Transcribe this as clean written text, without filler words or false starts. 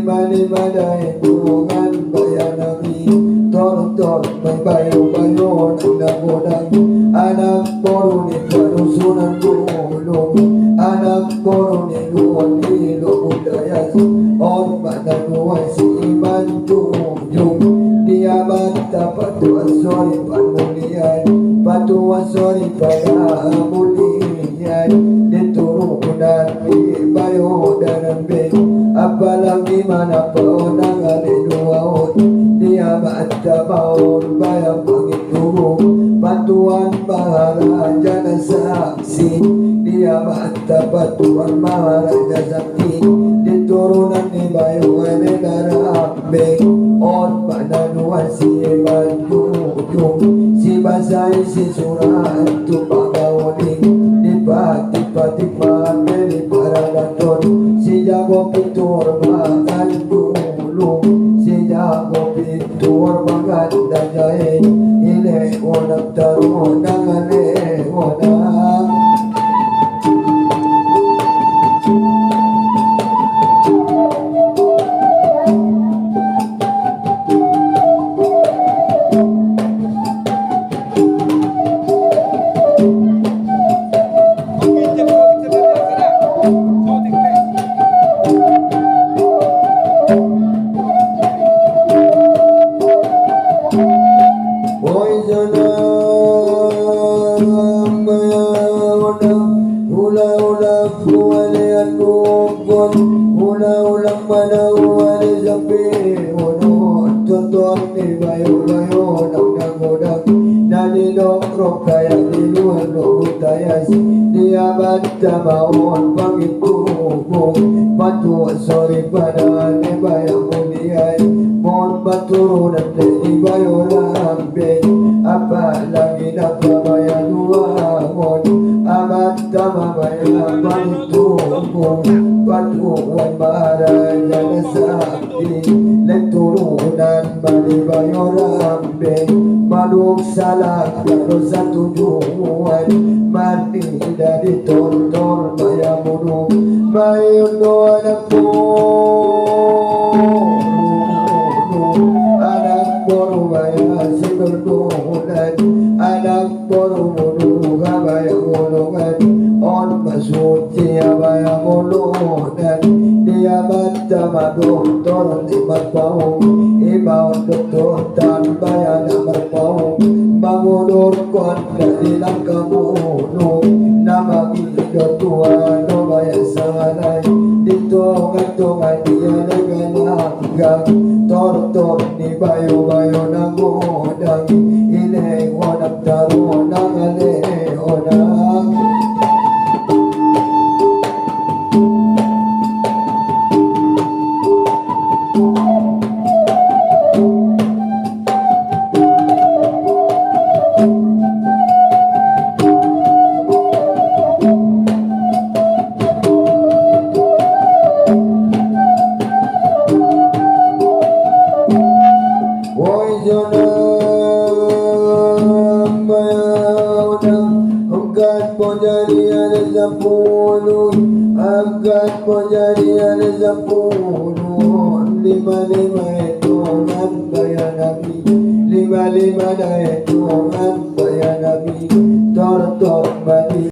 Lima-lima dahil tulungan bayan namin, torong tor may bayo-bayo ng nagodang anak poro ni kanusunan gulong anak poro ni luon ilo budayas on mananuay si iman yung diaman tapat asori panulian patu asori pagamulian diturunan bayo dan be apalagi mana paunang alinuaon dia baca baon bayang pangituro bantuan maharaja na saksi dia baca bantuan maharaja sakti diturunan ni bayo ane darambe on pananuan si bantuyo si basay si surat tu pagawling di pati-pati pameli para daton si jago pitur makan dulu si jago pitur makan dajai ile onak taruh nangale onak ulang manawali sapi unod tuton ni bayo-bayo ng nagodang naninok kaya niluhan lutayas diamat tamaon pangitubong patu sorry pada ni bayang muliay mon paturunan ni bayo lambe apa lagi napabayan luamon amat tamabayan pangitubong patuan maharaja na sakti nagturunan malibayo rambe manuk salak pero sa tujuan martida di tonton bayamuno mayon doon ako anak boro baya sigurdunan anak boro munu kabayamulungan on masuci abayamulunan dia baca madoktor di marpaung ibaw doktor tan bayan marpaung bangunur kon dari langkamuno namagi dotua no bayan sanganay dito ngatungan dia nagananggang tortor ni bayo-bayo nagodang ileng onak taro nangale onak Angkat pojarian sepuluh lima-lima hitungan bayan nabi lima-lima hitungan bayan nabi tor-tor mati